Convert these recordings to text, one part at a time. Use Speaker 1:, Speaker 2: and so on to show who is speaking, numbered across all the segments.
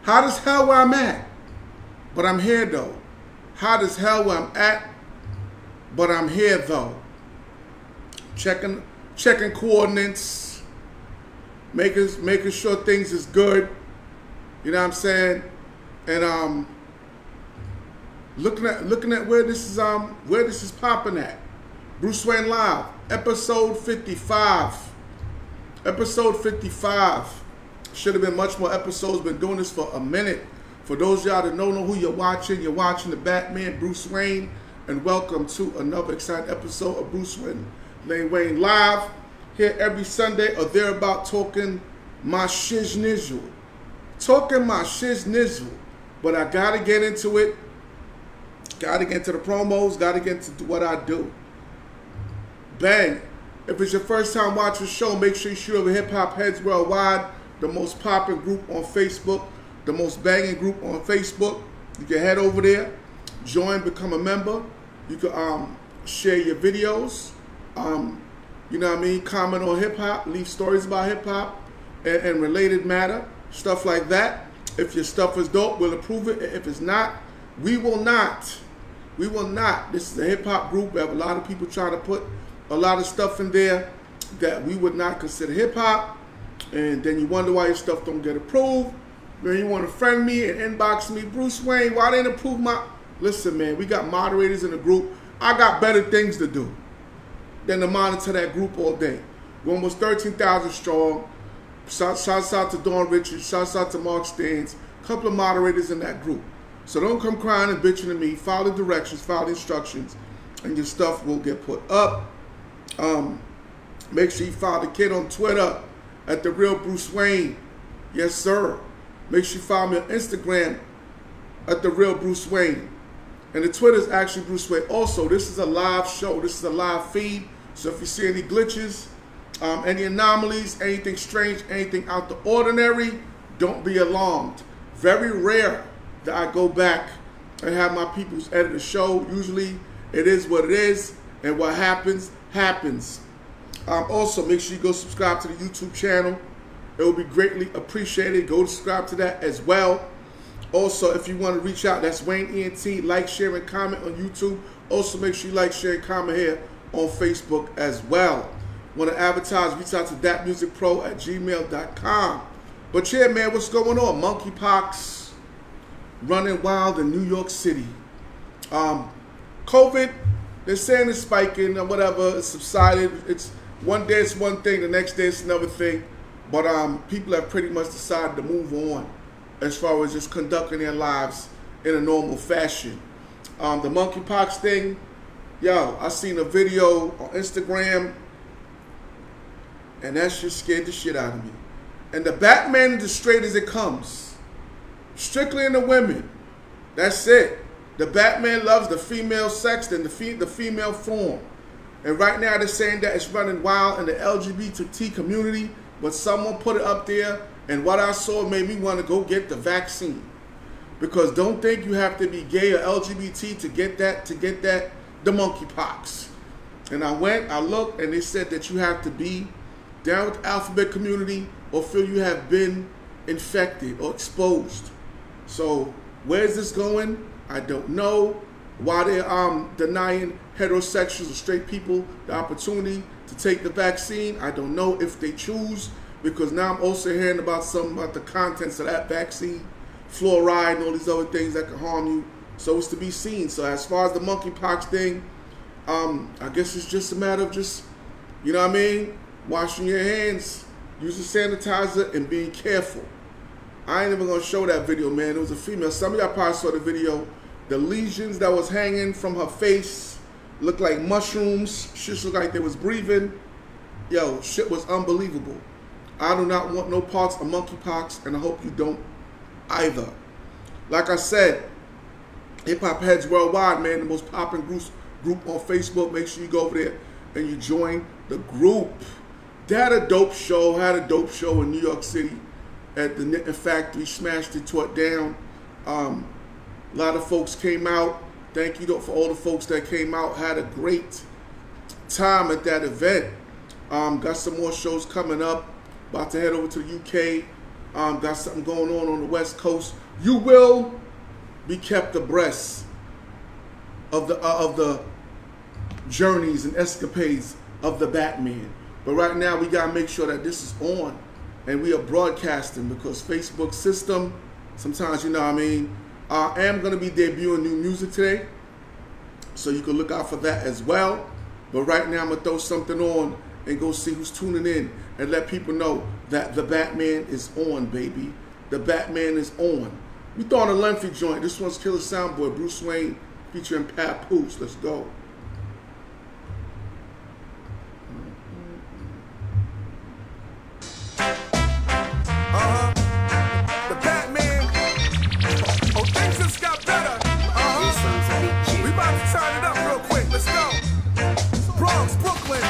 Speaker 1: Hot as hell where I'm at, but I'm here though. Hot as hell where I'm at, but I'm here though. Checking coordinates, making sure things is good. You know what I'm saying? And looking at where this is popping at. Bruse Wane Live, episode 55. Episode 55. Should have been much more episodes. Been doing this for a minute. For those of y'all that don't know who you're watching the Batman, Bruse Wane, and welcome to another exciting episode of Bruse Wane Live. Here every Sunday or thereabout, talking my shiz-nizzle. Talking my shiz-nizzle. But I gotta get into it. Gotta get into the promos. Gotta get into what I do. Bang. If it's your first time watching the show, make sure you shoot over Hip Hop Heads Worldwide, the most popping group on Facebook, the most banging group on Facebook. You can head over there, join, become a member. You can share your videos, you know what I mean, comment on hip hop, leave stories about hip hop and related matter, stuff like that. If your stuff is dope, we'll approve it. If it's not, we will not. We will not. This is a hip hop group. We have a lot of people trying to put a lot of stuff in there that we would not consider hip hop, and then you wonder why your stuff don't get approved. Then you want to friend me and inbox me, Bruse Wane, why they didn't approve my... Listen, man, we got moderators in the group. I got better things to do than to monitor that group all day. We're almost 13,000 strong. Shouts out to Dawn Richards. Shouts out to Mark Stans. A couple of moderators in that group. So don't come crying and bitching to me. Follow the directions, follow the instructions, and your stuff will get put up. Make sure you follow the kid on Twitter at The Real Bruse Wane. Yes, sir. Make sure you follow me on Instagram at The Real Bruse Wane. And the Twitter is actually Bruse Wane. Also, this is a live show. This is a live feed. So if you see any glitches, any anomalies, anything strange, anything out the ordinary, don't be alarmed. Very rare that I go back and have my peoples edit the show. Usually it is what it is, and what happens, happens. Also, make sure you go subscribe to the YouTube channel. It will be greatly appreciated. Go subscribe to that as well. Also, if you want to reach out, that's Wayne ENT. Like, share, and comment on YouTube. Also, make sure you like, share, and comment here on Facebook as well. Want to advertise, reach out to thatmusicpro@gmail.com. But yeah, man, what's going on? Monkeypox running wild in New York City. COVID, they're saying it's spiking or whatever. It's subsided. It's one day it's one thing, the next day it's another thing. But people have pretty much decided to move on as far as just conducting their lives in a normal fashion. The monkeypox thing, yo, I seen a video on Instagram, and that shit scared the shit out of me. And the Batman is as straight as it comes. Strictly in the women. That's it. The Batman loves the female sex and the female form. And right now they're saying that it's running wild in the LGBT community, but someone put it up there, and what I saw made me want to go get the vaccine. Because don't think you have to be gay or LGBT to get the monkeypox. And I went, I looked, and they said that you have to be down with the alphabet community or feel you have been infected or exposed. So where is this going? I don't know. Why they're denying heterosexuals or straight people the opportunity to take the vaccine, I don't know if they choose, because now I'm also hearing about something about the contents of that vaccine, fluoride and all these other things that can harm you. So it's to be seen. So as far as the monkeypox thing, I guess it's just a matter of just, you know what I mean, washing your hands, using sanitizer, and being careful. I ain't even gonna show that video, man. It was a female. Some of y'all probably saw the video. The lesions that was hanging from her face looked like mushrooms. Shit looked like they was breathing. Yo, shit was unbelievable. I do not want no parts of monkeypox, and I hope you don't either. Like I said, Hip Hop Heads Worldwide, man, the most popping group on Facebook. Make sure you go over there and you join the group. They had a dope show in New York City at the Knitting Factory. Smashed it, tore it down. A lot of folks came out. Thank you for all the folks that came out. Had a great time at that event. Got some more shows coming up. About to head over to the UK got something going on the West Coast. You will be kept abreast of the journeys and escapades of the Batman. But right now, we gotta make sure that this is on and we are broadcasting, because Facebook system, sometimes, you know what I mean. I am gonna be debuting new music today, so you can look out for that as well. But right now, I'm gonna throw something on and go see who's tuning in and let people know that the Batman is on, baby. The Batman is on. We throwing a lengthy joint. This one's Killer Soundboy, Bruse Wane, featuring Papoose. Let's go.
Speaker 2: The Batman. Oh, things just got better. We about to turn it up real quick. Let's go. Bronx, Brooklyn.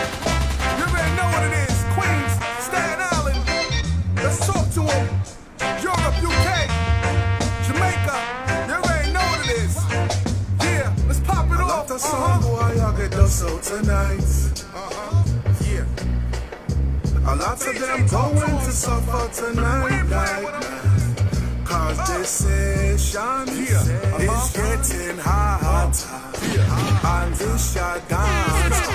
Speaker 2: You already know what it is. Queens, Staten Island. Let's talk to them. Europe, UK, Jamaica. You already know what it is. Yeah, let's pop it off.
Speaker 3: The song, boy, y'all get the soul tonight.
Speaker 2: Yeah.
Speaker 3: A lot of them going to suffer tonight. Cause this session is getting hot. And this your dance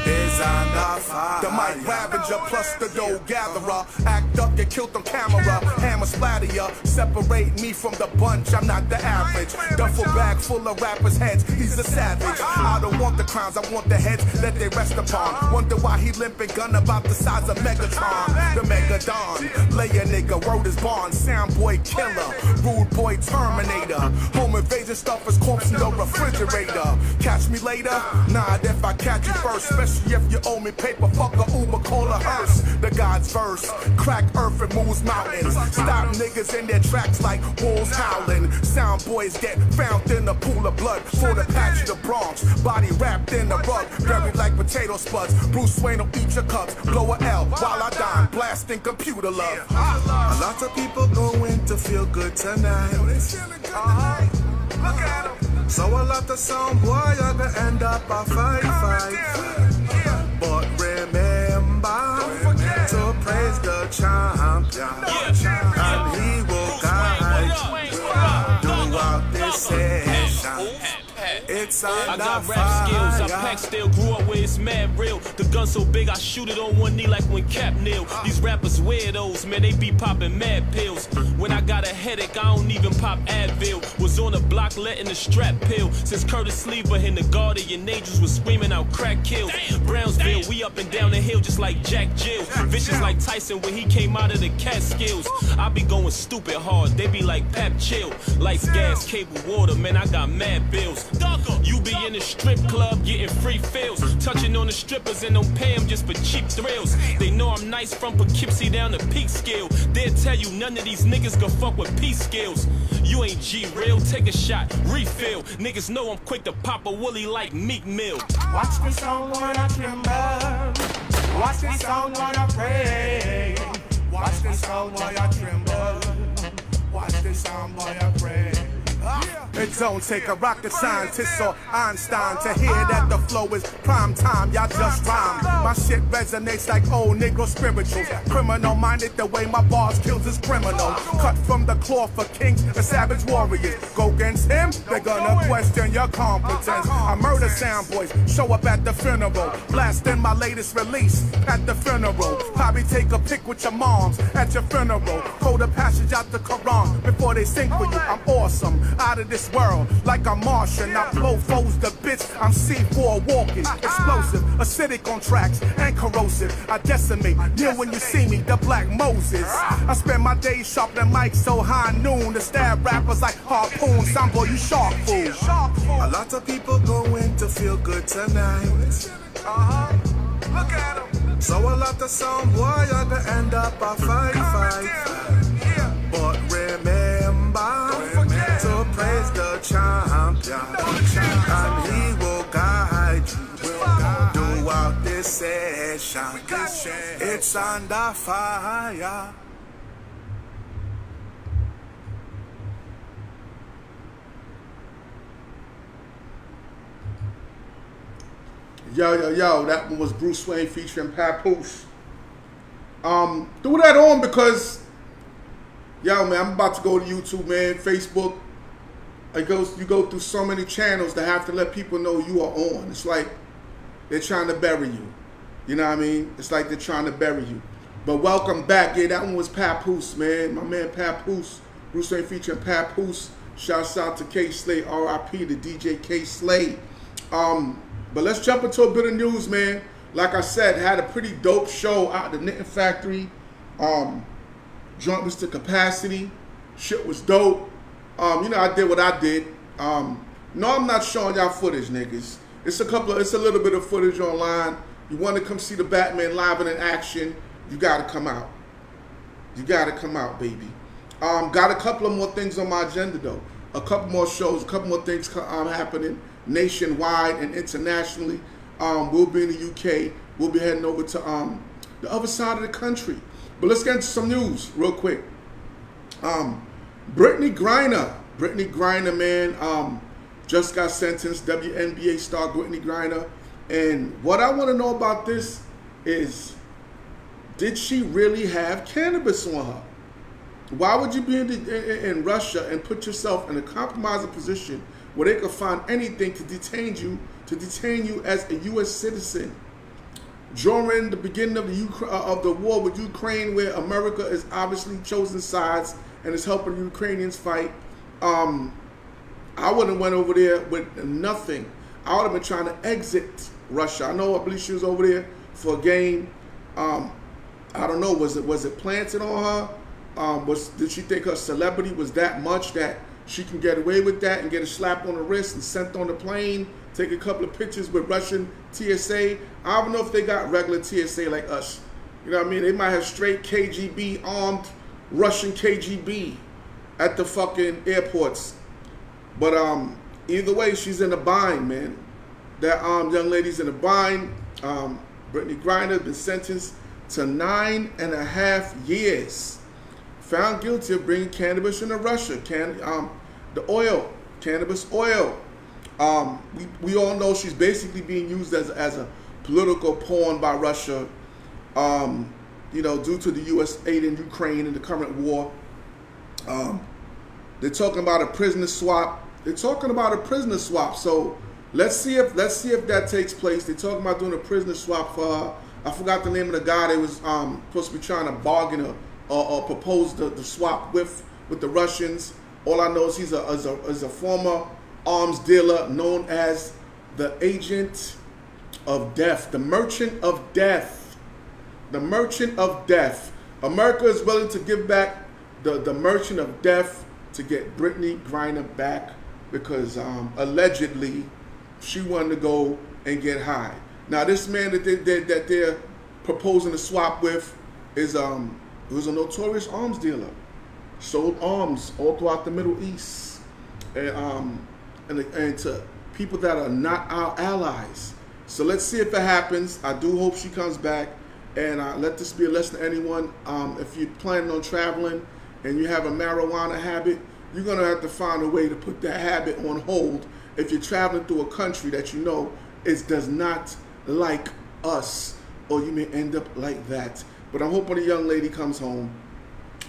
Speaker 3: is under fire.
Speaker 2: The mic ravager plus the dough gatherer. Act up, get killed on camera. Hammer splatter ya. Separate me from the bunch, I'm not the average. Duffel bag full of rappers' heads, he's a savage. I don't want the crowns, I want the heads that they rest upon. Wonder why he limping, gun about the size of Megatron. The Megadon, lay a nigga, wrote his bond. Sound boy killer, rude boy terminator. Home invasion stuff is corpse in the refrigerator. Catch me later? Nah, if I catch you first. Especially if you owe me paper, fuck a Uber, call a hearse. The God's verse, crack earth and moves mountains. Stop niggas in their tracks like wolves howling. Sound boys get found in a pool of blood for the patch of the Bronx. Body wrapped in a rug, buried like potato spuds. Bruse Wane will eat your cups, blow a L while I dine, blasting computer love.
Speaker 3: A lot of people going to feel good tonight.
Speaker 2: Look at 'em.
Speaker 3: So a lot of sound boy, you're gonna end up a fight. But remember to praise the champion, and he will guide you throughout this session. It's
Speaker 4: I got rap skills, I pack still, grew up where it's mad real. The gun so big I shoot it on one knee like when Cap kneel. These rappers weirdos, man, they be popping mad pills. When I got a headache, I don't even pop Advil. Was on the block letting the strap pill. Since Curtis Sleeper and the Guardian Angels was screaming out crack kills. Brownsville, we up and down the hill just like Jack Jill. Vicious like Tyson when he came out of the Catskills. I be going stupid hard, they be like Pap chill. Lights, gas, cable, water, man, I got mad bills. You be in a strip club getting free feels. Touching on the strippers and don't pay them just for cheap thrills. They know I'm nice from Poughkeepsie down to Peekskill. They'll tell you none of these niggas can fuck with peace skills. You ain't G-real, take a shot, refill. Niggas know I'm quick to pop a woolly like Meek Mill.
Speaker 5: Watch this song when I tremble. Watch this song when I pray. Watch this song while I tremble. Watch this song while I pray.
Speaker 2: It don't take a rocket scientist or Einstein to hear that the flow is prime time. Y'all just rhyme. My shit resonates like old Negro spirituals. Criminal minded the way my bars kills is criminal. Cut from the cloth for kings and savage warriors. Go against him, they're gonna question your competence. I murder sound boys, show up at the funeral. Blasting my latest release at the funeral. Probably take a pic with your moms at your funeral. Hold a passage out the Quran before they sing for you. I'm awesome, out of this world, like a Martian. I blow foes the bitch, I'm C4 walking. Explosive, acidic on tracks, and corrosive. I decimate, near when you see me, the Black Moses. I spend my days sharpening mics so high noon. To stab rappers like harpoons, some boy you shark fool.
Speaker 3: A lot of people going to feel good tonight.
Speaker 2: Look at 'em.
Speaker 3: So a lot of sound boy, you're gonna end up a fight. But remember to praise the champion, and he will guide you throughout this session. It's under fire.
Speaker 1: Yo, that one was Bruse Wane featuring Papoose. Threw that on because Yo, man, I'm about to go to YouTube, man, Facebook. You go through so many channels that have to let people know you are on. It's like they're trying to bury you. You know what I mean? It's like they're trying to bury you. But welcome back. Yeah, that one was Papoose, man. My man Papoose. Bruse Wane featuring Papoose. Shouts out to K Slay, R.I.P. to DJ K Slay. But let's jump into a bit of news, man. Like I said, had a pretty dope show out at the Knitting Factory. Joint was to capacity. Shit was dope. You know, I did what I did. No, I'm not showing y'all footage, niggas. It's a little bit of footage online. You want to come see the Batman live and in action, you gotta come out. You gotta come out, baby. Got a couple of more things on my agenda though. A couple more shows, a couple more things happening nationwide and internationally. We'll be in the UK. We'll be heading over to the other side of the country. But let's get into some news real quick. Brittney Griner, man, just got sentenced. WNBA star Brittney Griner. And what I want to know about this is, did she really have cannabis on her? Why would you be in Russia and put yourself in a compromising position where they could find anything to detain you as a U.S. citizen during the beginning of the war with Ukraine, where America is obviously chosen sides and is helping the Ukrainians fight? I wouldn't have went over there with nothing. I would have been trying to exit Russia. I believe she was over there for a game. I don't know. Was it planted on her? Did she think her celebrity was that much that she can get away with that and get a slap on the wrist and sent on the plane, take a couple of pictures with Russian TSA? I don't know if they got regular TSA like us. You know what I mean? They might have straight KGB, armed Russian KGB at the fucking airports. But either way, she's in a bind, man. That young lady's in a bind. Brittney Griner been sentenced to 9.5 years. Found guilty of bringing cannabis into Russia. Cannabis oil. We all know she's basically being used as a political pawn by Russia. You know, due to the U.S. aid in Ukraine and the current war. They're talking about a prisoner swap. So let's see if that takes place. They're talking about doing a prisoner swap for her. I forgot the name of the guy they was supposed to be trying to bargain or propose the swap with the Russians. All I know is he's a former arms dealer known as the Agent of Death, the Merchant of Death. The Merchant of Death. America is willing to give back the Merchant of Death to get Brittney Griner back because allegedly she wanted to go and get high. Now this man that they're proposing to swap with is was a notorious arms dealer. Sold arms all throughout the Middle East and to people that are not our allies. So let's see if it happens. I do hope she comes back. And let this be a lesson to anyone. If you're planning on traveling and you have a marijuana habit, you're going to have to find a way to put that habit on hold if you're traveling through a country that you know does not like us, or you may end up like that. But I'm hoping the young lady comes home.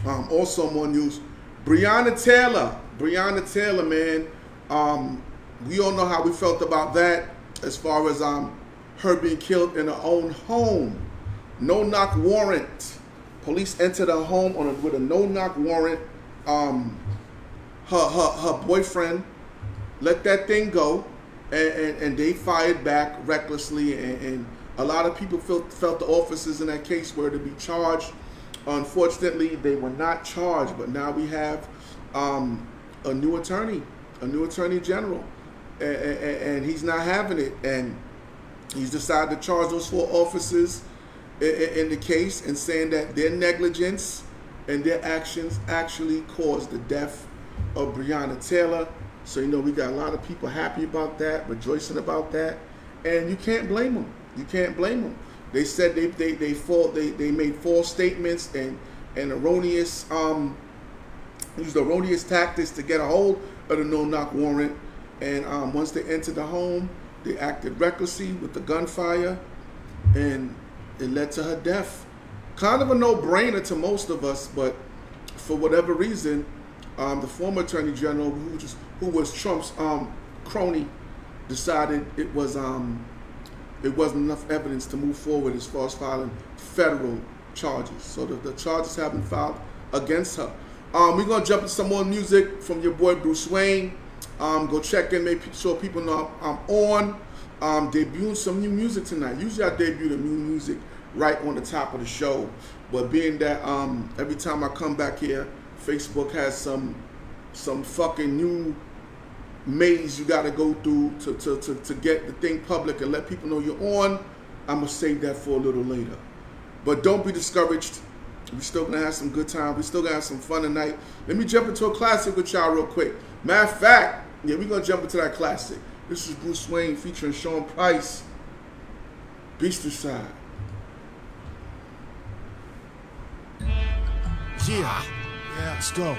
Speaker 1: Also, more news. Breonna Taylor, man. We all know how we felt about that as far as her being killed in her own home. No-knock warrant. Police entered her home with a no-knock warrant. Her boyfriend let that thing go, and they fired back recklessly. And a lot of people felt the officers in that case were to be charged. Unfortunately, they were not charged. But now we have a new attorney general, and he's not having it. And he's decided to charge those 4 officers in the case and saying that their negligence and their actions actually caused the death of Breonna Taylor. So, you know, we got a lot of people happy about that, rejoicing about that, and you can't blame them. You can't blame them. They said they made false statements and erroneous used erroneous tactics to get a hold of the no-knock warrant. And once they entered the home, they acted recklessly with the gunfire, and it led to her death. Kind of a no-brainer to most of us, but for whatever reason, the former Attorney General, who was Trump's crony, decided it wasn't enough evidence to move forward as far as filing federal charges. So the charges have been filed against her. We're gonna jump into some more music from your boy Bruse Wane. Go check in, make sure people know I'm on. Debuting some new music tonight. Usually I debut the new music right on the top of the show, but being that every time I come back here, Facebook has some fucking new maze you gotta go through to get the thing public and let people know you're on. I'm gonna save that for a little later. But don't be discouraged. We're still gonna have some good time. We're still gonna have some fun tonight. Let me jump into a classic with y'all real quick. Matter of fact, yeah, we're gonna jump into that classic. This is Bruse Wane featuring Sean Price, Beast Inside.
Speaker 2: Yeah, let's go.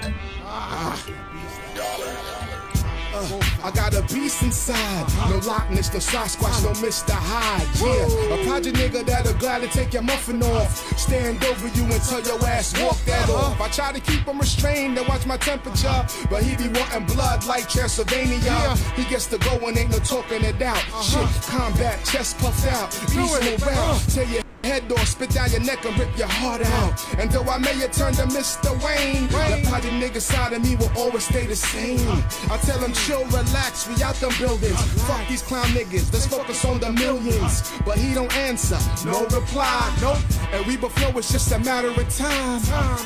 Speaker 2: I got a beast inside. No Loch Ness, no Sasquatch, no Mr. Hyde. Yeah, a project nigga that'll gladly take your muffin off, stand over you and tell your ass walk that off. I try to keep him restrained and watch my temperature, but he be wanting blood like Transylvania. He gets to go and ain't no talking it out. Shit, combat, chest puffed out, beast no round. Tell your head off, spit down your neck and rip your heart out. And though I may have turned to Mr. Wayne, the project nigga side of me will always stay the same. I tell him chill, relax, we out them buildings. Fuck these clown niggas, let's focus on the millions. But he don't answer, no reply, nope. And we before it's just a matter of time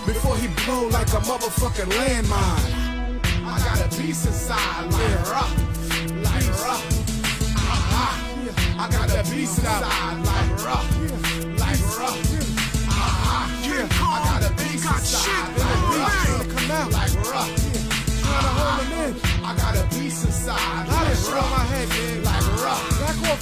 Speaker 2: before he blow like a motherfucking landmine. I got a beast inside, like rough. I got a beast inside, like rough. I got a beast inside, like rough. Trying to hold him in. I got a beast inside, like rough. Back off.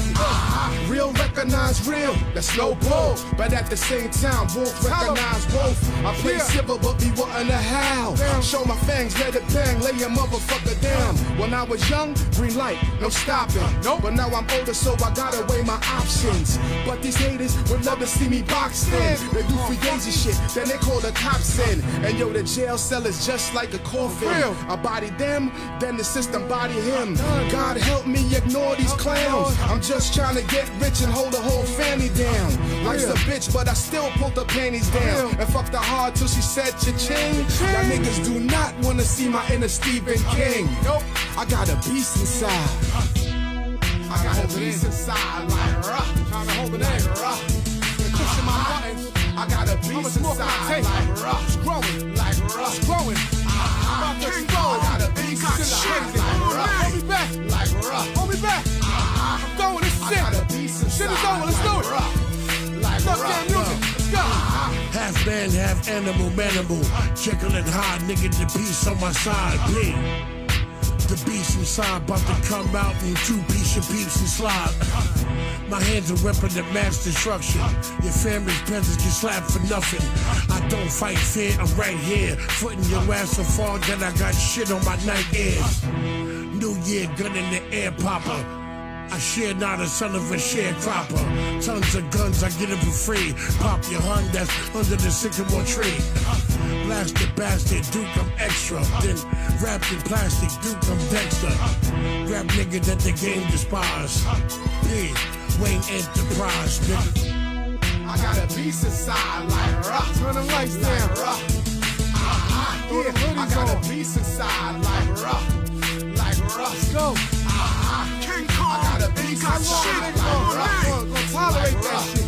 Speaker 2: Real recognize real, that's no bull. But at the same time, wolf recognize wolf. I play civil, but be wanting to howl. Show my fangs, let it bang, lay your motherfucker down. When I was young, green light, no stopping. But now I'm older, so I gotta weigh my options. But these haters would love to see me boxed in. They do freegazy shit, then they call the cops in. And yo, the jail cell is just like a coffin. I body them, then the system body him. God help me ignore these clowns. I'm just trying to get rich and hold the whole family down. Life's a bitch, but I still pulled the panties down. And fucked her hard till she said cha-ching. Y'all niggas do not wanna see my inner Stephen King. Nope, I got a beast inside. I got a beast inside, like rough. Trying to hold it in, rough. Pushing my buttons. I got a beast inside, like rough. It's growing, like rough. It's growing. I got a beast inside, like rough. Hold me back, like rough. Hold me back. I'm going, this shit. I got a beast inside, shit is over, let's do it. Like rough. Let's go.
Speaker 6: Half man, half animal, manimal. Jekyll and Hyde, nigga, the beast on my side, bleed. The beast inside about to come out in 2-piece your peeps and slide. My hands are weapon of mass destruction. Your family's presence get slapped for nothing. I don't fight fear, I'm right here. Footing your ass so far that I got shit on my night ears. New year, gun in the air popper. I share not a son of a sharecropper. Tons of guns, I get it for free. Pop your hun that's under the sycamore tree. Blasted bastard, Duke, I'm extra. Then wrapped in plastic, Duke, I'm Dexter. Rap nigga that the game despise. P, Wayne Enterprise, nigga.
Speaker 2: I got a beast inside, like rough. Turn the lights down, rough. I got a beast inside, like rough. Like rough. Let's go. King Kong. I got a beast inside, like rough. Gonna tolerate that shit.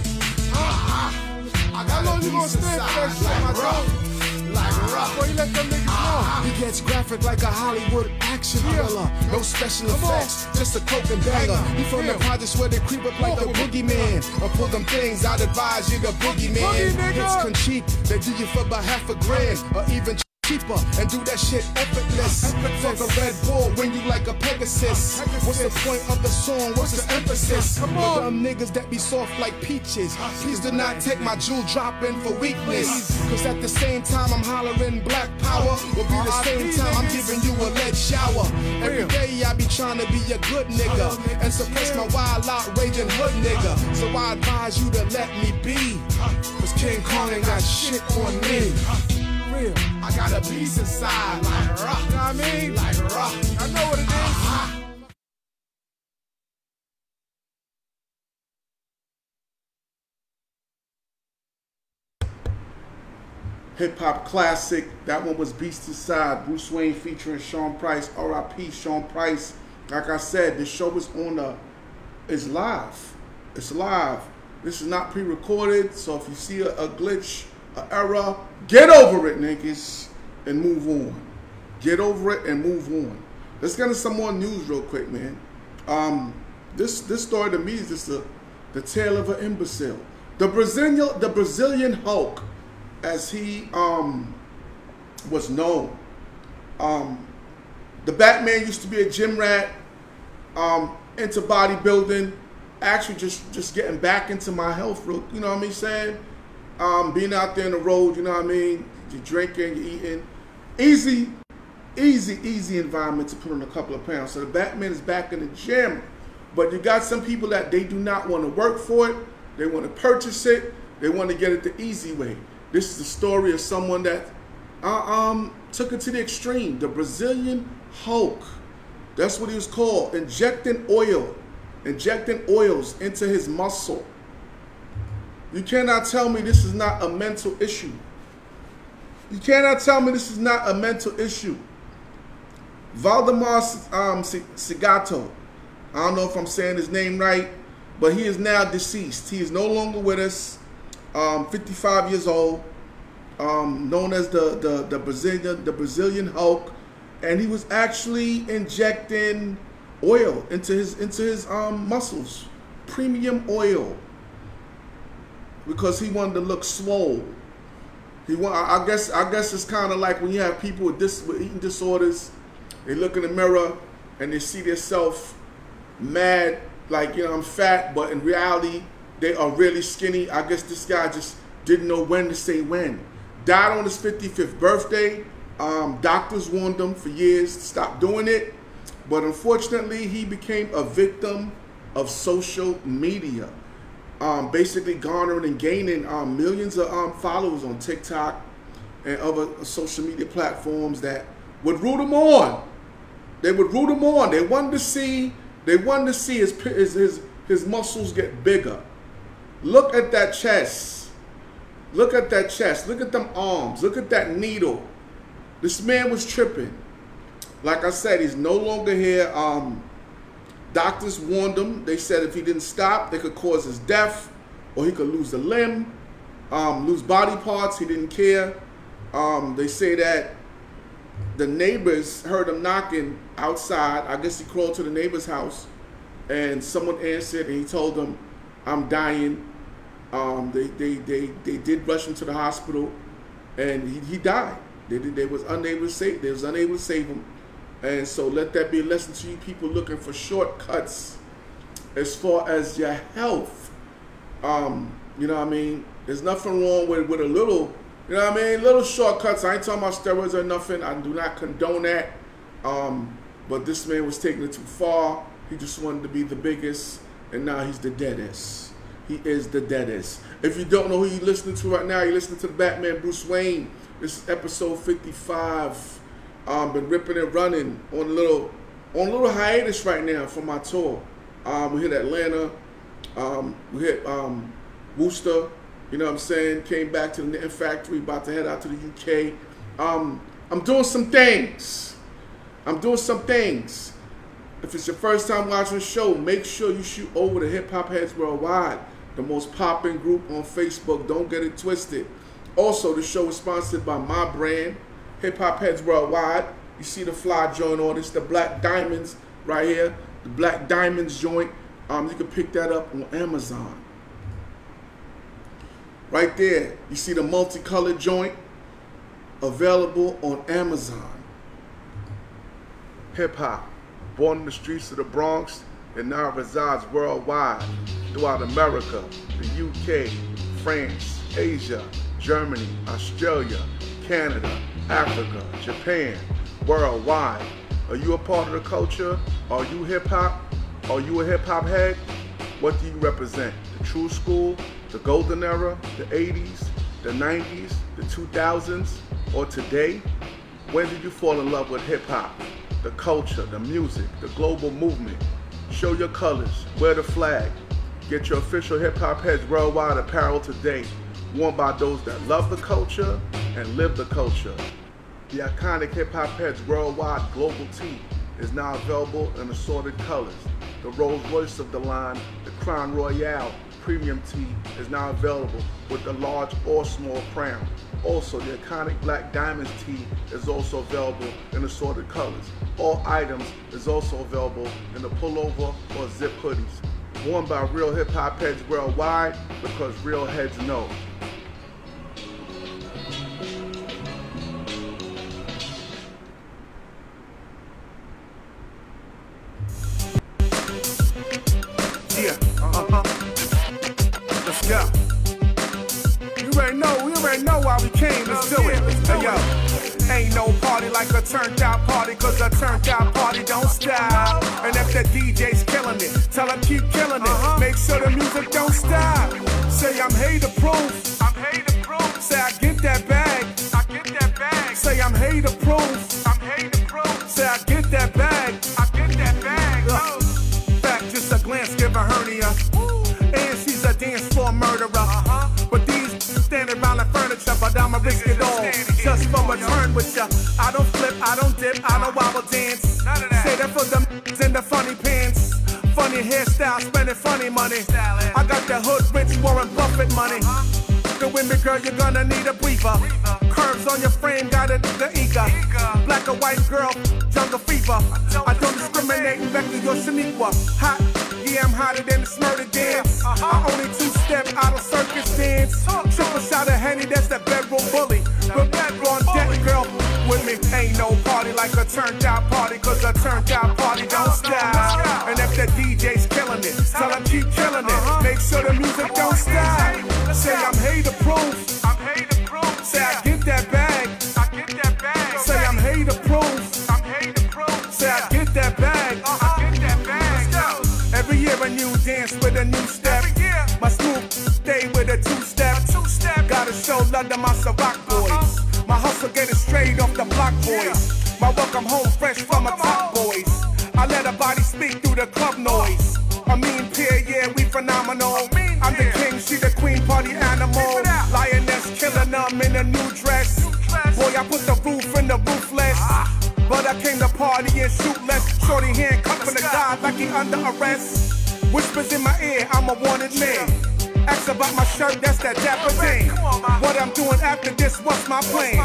Speaker 2: I got a beast inside, like rough. Like rough. Boy, you let them niggas know. He gets graphic like a Hollywood action thriller. No special effects, just a coke and banger. He from the projects where they creep up like the boogeyman. Or pull them things, I'd advise you the boogeyman. It's Conchit, they do you for about $1,000 or even cheaper and do that shit effortless. Fuck a Red Bull when you like a Pegasus. What's the point of the song? What's the emphasis? For them niggas that be soft like peaches, please do not take my jewel dropping for weakness. Cause at the same time I'm hollering black power, will be the same time I'm giving you a lead shower. Every day I be trying to be a good nigga and suppress my wild out raging hood nigga. So I advise you to let me be, cause King Kong ain't got shit on me.
Speaker 5: feel? I got a beast inside, like rock. You know what I mean? Like rock. I know what it is.
Speaker 1: Hip hop classic. That one was Beast Inside. Bruse Wane featuring Sean Price. R.I.P. Sean Price. Like I said, the show is it's live. It's live. This is not pre-recorded, so if you see a glitch, an error, get over it, niggas, and move on. Get over it and move on. Let's get into some more news real quick, man. This story to me is just the tale of an imbecile. The Brazilian Hulk, as he was known. The Batman used to be a gym rat, into bodybuilding, actually just getting back into my health, you know what I mean, saying? Being out there on the road, you know what I mean? You're drinking, you're eating. Easy environment to put on a couple of pounds. So the Batman is back in the gym. But you got some people that they do not want to work for it. They want to purchase it. They want to get it the easy way. This is the story of someone that took it to the extreme. The Brazilian Hulk. That's what he was called. Injecting oils into his muscle. You cannot tell me this is not a mental issue. You cannot tell me this is not a mental issue. Valdemar Segato. I don't know if I'm saying his name right, but he is now deceased. He is no longer with us. 55 years old, known as the Brazilian Hulk, and he was actually injecting oil into his muscles, premium oil, because he wanted to look swole. I guess it's kind of like when you have people with eating disorders. They look in the mirror and they see themselves mad, like, you know, I'm fat, but in reality they are really skinny. I guess this guy just didn't know when to say when. Died on his 55th birthday. Doctors warned him for years to stop doing it. But unfortunately, he became a victim of social media. Basically garnering and gaining millions of followers on TikTok and other social media platforms that would root him on. They would root him on. They wanted to see his muscles get bigger. Look at that chest. Look at that chest. Look at them arms. Look at that needle. This man was tripping. Like I said, he's no longer here. Doctors warned him. They said if he didn't stop, they could cause his death, or he could lose a limb, lose body parts. He didn't care. They say that the neighbors heard him knocking outside. I guess he crawled to the neighbor's house, and someone answered, and he told them, "I'm dying." They did rush him to the hospital, and he died. They was unable to save him. And so let that be a lesson to you people looking for shortcuts as far as your health. You know what I mean? There's nothing wrong with a little, you know what I mean? Little shortcuts. I ain't talking about steroids or nothing. I do not condone that. But this man was taking it too far. He just wanted to be the biggest, and now he's the deadest. He is the deadest. If you don't know who you're listening to right now, you're listening to the Batman Bruse Wane. This is episode 55. Been ripping and running on a little hiatus right now for my tour. We hit Atlanta. We hit Worcester. You know what I'm saying? Came back to the Knitting Factory. About to head out to the UK. I'm doing some things. If it's your first time watching the show, make sure you shoot over to Hip Hop Heads Worldwide, the most popping group on Facebook. Don't get it twisted. Also, the show is sponsored by my brand, Hip Hop Heads Worldwide. You see the fly joint on this, the Black Diamonds right here, the Black Diamonds joint. You can pick that up on Amazon. Right there, you see the multicolored joint, available on Amazon. Hip hop, born in the streets of the Bronx, and now resides worldwide, throughout America, the UK, France, Asia, Germany, Australia, Canada, Africa, Japan, worldwide. Are you a part of the culture? Are you hip hop? Are you a hip hop head? What do you represent? The true school, the golden era, the 80s, the 90s, the 2000s? or today? When did you fall in love with hip-hop, the culture, the music, the global movement? Show your colors, wear the flag. Get your official hip-hop heads worldwide apparel today, worn by those that love the culture and live the culture. The iconic hip-hop heads worldwide global tee is now available in assorted colors. The Rolls Royce of the line, the Crown Royale premium tee is now available with the large or small crown. Also, the iconic Black Diamonds tee is also available in assorted colors. All items is also available in the pullover or zip hoodies. Worn by real hip-hop heads worldwide because real heads know.
Speaker 3: Yeah, let's go. You already know why we came. Let's do it. Hey yo, ain't no party like a turned out party, cause a turned out party don't stop. And if the DJ's killing it, tell him keep killing it. Make sure the music don't stop. Say I'm hater proof. I'm hater proof. Say I get that bag. I get that bag. Say I'm hater proof. I'm hater proof. Say I get that bag. I get that bag. Fact, just a glance, give a hernia. And she's a dance floor murderer. But these standing around like furniture, but I'ma risk it all just for a turn with ya. I don't flip, I don't dip, I don't wobble dance. Say that for them in the funny pants. Funny hairstyle, spending funny money. I got the hood rich Warren Buffett money. The women, girl, you're gonna need a breather. Curves on your frame, got it, the ega. Black or white girl, jungle fever. I don't discriminate, back to your Shaniqua. Hot, yeah, I'm hotter than the Smurder dance. I only two-step out of circus dance. Triple shot of Henny, that's that bedroom bully. But on deck, girl, with me. Ain't no party like a turned out party, cause a turned out party don't stop. And if the DJ's killing it, tell him keep killing it. Make sure the music don't stop. Say I'm hater proof. I'm hater proof. Say I get that bag. I get that bag. Say I'm hater proof. I'm hater proof. Say I get that bag. I get that bag. Every year a new dance with a new step. My smooth stay with a two-step. Gotta show love to my Ciroc boys. My hustle get it straight off the block boys. My welcome home fresh from a top boys. I let a body speak through the club noise. A mean peer, yeah, we phenomenal. I'm the king, she the queen, party animal. Lioness killing them in a new dress. Boy, I put the roof in the roofless. But I came to party and shoot less. Shorty handcuffed in the god like he under arrest. Whispers in my ear, I'm a wanted man. Ask about my shirt, that's that dapper thing. What I'm doing after this, what's my plan?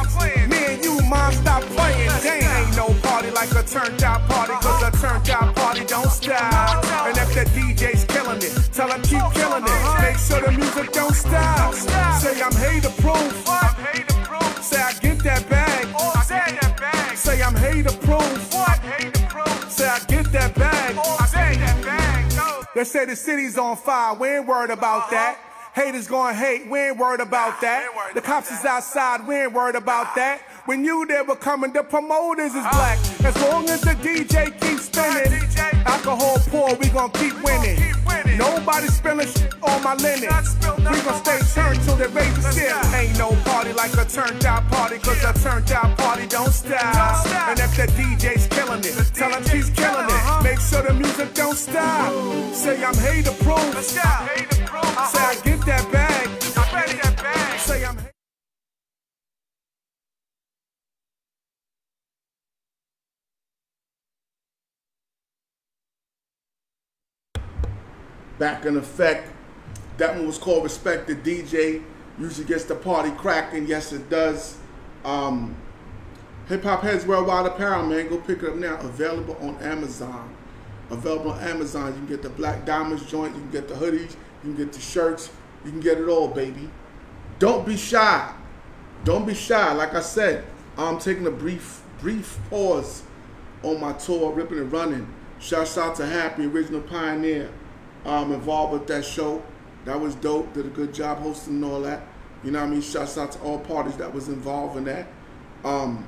Speaker 3: Me and you, mom, stop playing. Damn, ain't no party like a turned out party, cause a turned out party don't stop. And if the DJ's killing it, tell him keep killing it. Make sure the music don't stop. Say I'm hater proof. I'm hater proof. Say I get that bag. I get that bag. Say I'm hater proof. I'm hater proof. Say I get that bag. I get that bag. They say the city's on fire, we ain't worried about that. Haters gonna hate, we ain't worried about that. The cops is outside, we ain't worried about that. When you there were coming, the promoters is black. As long as the DJ keeps spinning, alcohol pour, we gon' keep winning. Nobody spilling shit on my linen. We gon' stay turned till they raise the ceiling. Ain't no party like a turned out party, cause a turned out party don't stop. And if the DJ's killing it, tell him she's killing it. Make sure the music don't stop. Say I'm hater proof. Say I get that bag. I get that bag. Say I'm
Speaker 1: back in effect. That one was called Respect the DJ. Usually gets the party cracking. Yes, it does. Hip Hop Heads Worldwide Apparel, man. Go pick it up now. Available on Amazon. Available on Amazon. You can get the Black Diamonds joint. You can get the hoodies. You can get the shirts. You can get it all, baby. Don't be shy. Don't be shy. Like I said, I'm taking a brief pause on my tour, ripping and running. Shouts out to Happy, original pioneer. Involved with that show. That was dope. Did a good job hosting and all that. You know what I mean? Shouts out to all parties that was involved in that. And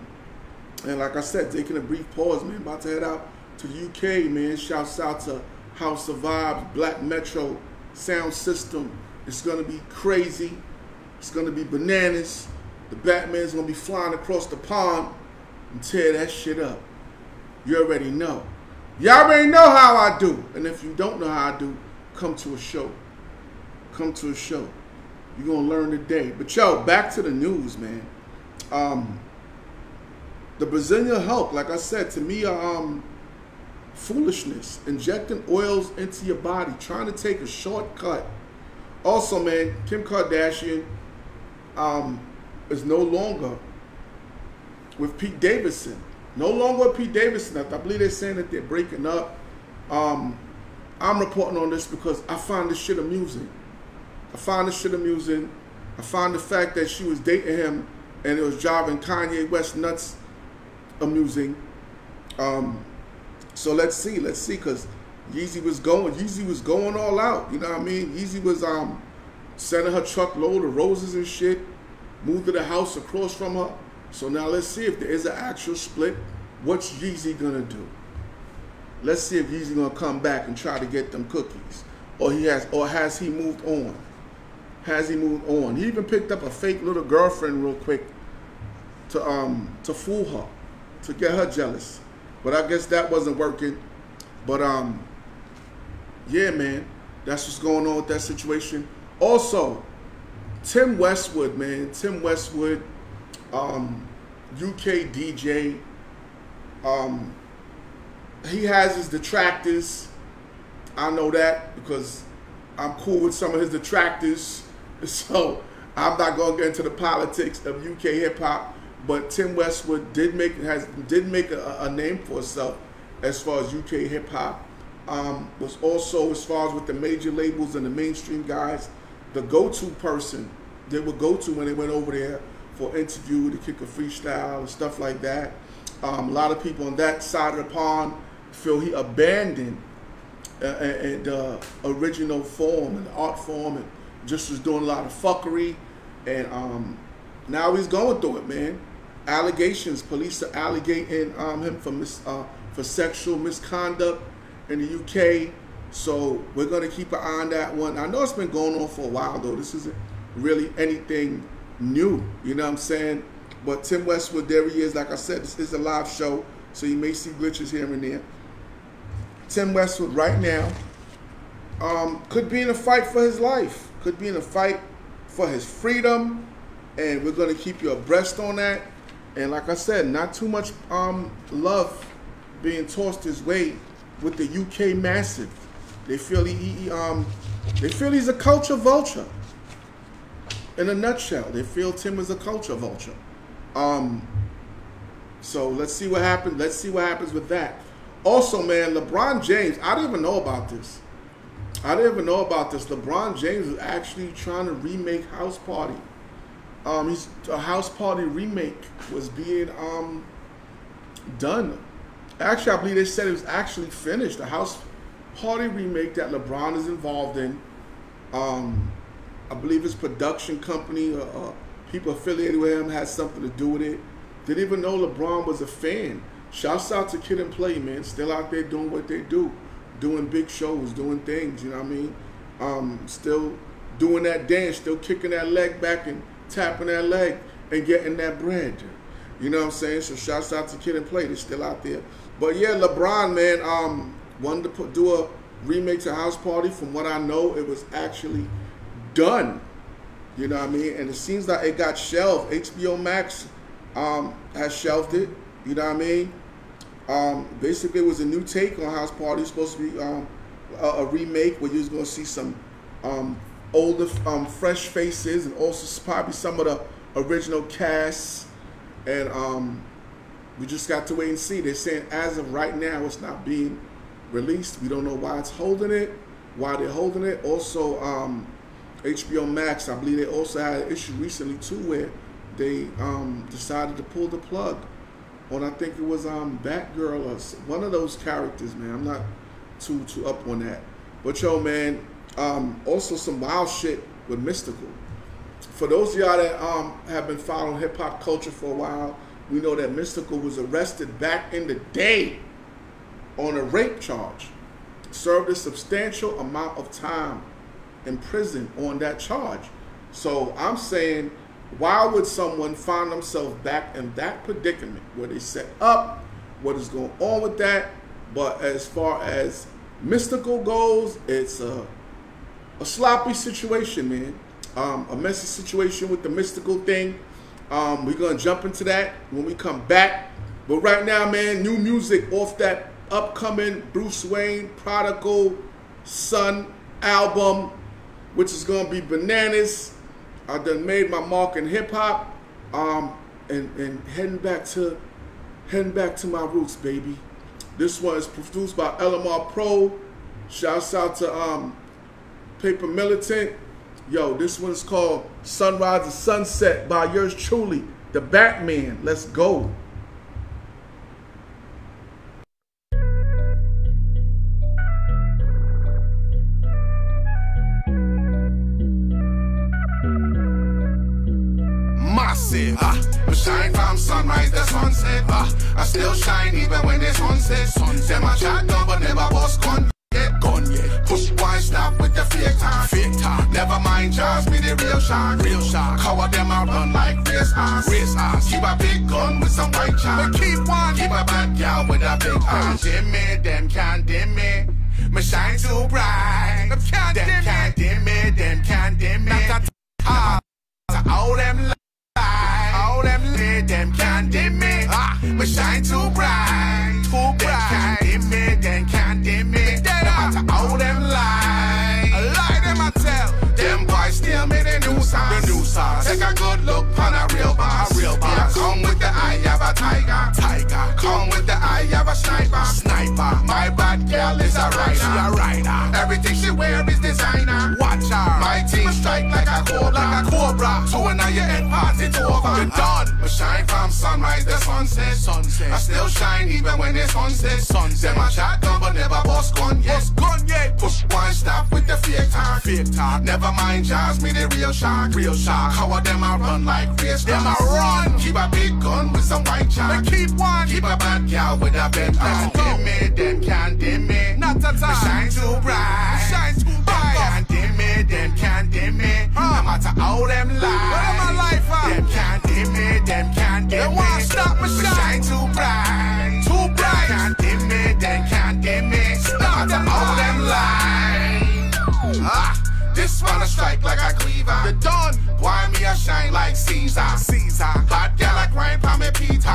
Speaker 1: like I said, taking a brief pause, man. About to head out to the UK, man. Shouts out to House of Vibes, Black Metro, Sound System. It's gonna be crazy. It's gonna be bananas. the Batman's gonna be flying across the pond and tear that shit up. You already know. Y'all already know how I do. And if you don't know how I do, come to a show. Come to a show. You're gonna learn today. But yo, back to the news, man. The Brazilian Hulk, like I said, to me, foolishness. Injecting oils into your body, trying to take a shortcut. Also, man, Kim Kardashian is no longer with Pete Davidson. No longer with Pete Davidson. I believe they're saying that they're breaking up. I'm reporting on this because I find this shit amusing. I find the fact that she was dating him and it was driving Kanye West nuts amusing. So let's see, because Yeezy was going all out. You know what I mean? Yeezy was sending her truckload of roses and shit, moved to the house across from her. So now let's see if there is an actual split. What's Yeezy gonna do? Let's see if Yeezy gonna come back and try to get them cookies, or has he moved on? Has he moved on? He even picked up a fake little girlfriend real quick to fool her, to get her jealous. But I guess that wasn't working. But yeah, man, that's what's going on with that situation. Also, Tim Westwood, man, UK DJ. He has his detractors. I know that because I'm cool with some of his detractors. So I'm not gonna get into the politics of UK hip hop. But Tim Westwood did make a name for himself as far as UK hip hop. Was also, as far as with the major labels and the mainstream guys, the go-to person they would go to when they went over there for an interview, to kick a freestyle and stuff like that. A lot of people on that side of the pond feel he abandoned the original form and the art form and just was doing a lot of fuckery. And now he's going through it, man. Allegations, police are allegating him for sexual misconduct in the UK. So we're gonna keep an eye on that one. I know it's been going on for a while though. This isn't really anything new, you know what I'm saying? But Tim Westwood, there he is. Like I said, this is a live show, so you may see glitches here and there. Tim Westwood right now could be in a fight for his life, could be in a fight for his freedom, and we're going to keep you abreast on that. And like I said, not too much love being tossed his way with the UK massive. They feel he's a culture vulture. In a nutshell, they feel Tim is a culture vulture. So let's see what happens. Let's see what happens with that. Also, man, LeBron James, I didn't even know about this. LeBron James was actually trying to remake House Party. A House Party remake was being done. Actually, I believe they said it was actually finished. The House Party remake that LeBron is involved in. I believe his production company, people affiliated with him, had something to do with it. Didn't even know LeBron was a fan. Shouts out to Kid and Play, man. Still out there doing what they do. Doing big shows, doing things, you know what I mean? Still doing that dance, still kicking that leg back and tapping that leg and getting that bread. You know what I'm saying? So shouts out to Kid and Play. They're still out there. But yeah, LeBron, man, wanted to do a remake to House Party. From what I know, it was actually done. You know what I mean? And it seems like it got shelved. HBO Max has shelved it. You know what I mean? Basically, it was a new take on House Party. It's supposed to be a remake where you're going to see some older, fresh faces, and also probably some of the original cast. And we just got to wait and see. They're saying as of right now, it's not being released. We don't know why it's holding it, why they're holding it. Also, HBO Max, I believe they also had an issue recently too where they decided to pull the plug on, I think it was Batgirl or one of those characters, man. I'm not too up on that. But yo, man, also some wild shit with Mystikal. For those of y'all that have been following hip hop culture for a while, we know that Mystikal was arrested back in the day on a rape charge. Served a substantial amount of time in prison on that charge. So I'm saying why would someone find themselves back in that predicament where they set up? What is going on with that? But as far as Mystikal goes, it's a sloppy situation, man. A messy situation with the Mystikal thing. We're gonna jump into that when we come back. But right now, man, new music off that upcoming Bruse Wane Prodigal Son album, which is gonna be bananas. I done made my mark in hip hop, and heading back to my roots, baby. This one is produced by LMR Pro. Shouts out to Paper Militant. Yo, this one's called Sunrise to Sunset by yours truly, the Batman. Let's go.
Speaker 3: Massive, we shine from sunrise to sunset. I still shine even when the sun sets. Them a chat no but never bust gun yet. Push one stop with the fake talk. Never mind Charles, me the real shark. Cover them a run like race ass. Keep a big gun with some white chalk. Keep a bad girl with a big ass. Dim me, them can't dim me. Me shine too bright. Them can't dim me. Them can't dim me. All them them can't dim me. Me shine too bright. Them can't dim me. Them can't dim me. No matter how them lie. A lie them I tell. Them boys still me the new sauce. Take a good look on a real boss. Yeah, come with the eye of a tiger. Come with the eye of a sniper. My bad girl is a rider. Everything she wear is designer. Watch her. My team strike like a cobra. So when I your head parts it's over. You're done. We shine from sunrise to sunset. I still shine even when the sun sets. Them a chat gun but never bust gun yet. Push one stop with the fake talk. Never mind Charles, me the real shark. Cover them a run like race. Them a run. Keep a big gun with some white chalk. Keep a bad girl with a bent ass. Dim me, them can't dim me. Not a time. Shine too bright. Can't dim me, them can't dim me. No matter how them lie. Them can't dim me, them can't dim me. They won't stop me shine too bright. Can't dim me, them can't dim me. No matter how them lie. This one a strike like a cleaver. The done. Why me a shine like Caesar. Bad girl a grind pa me Peter.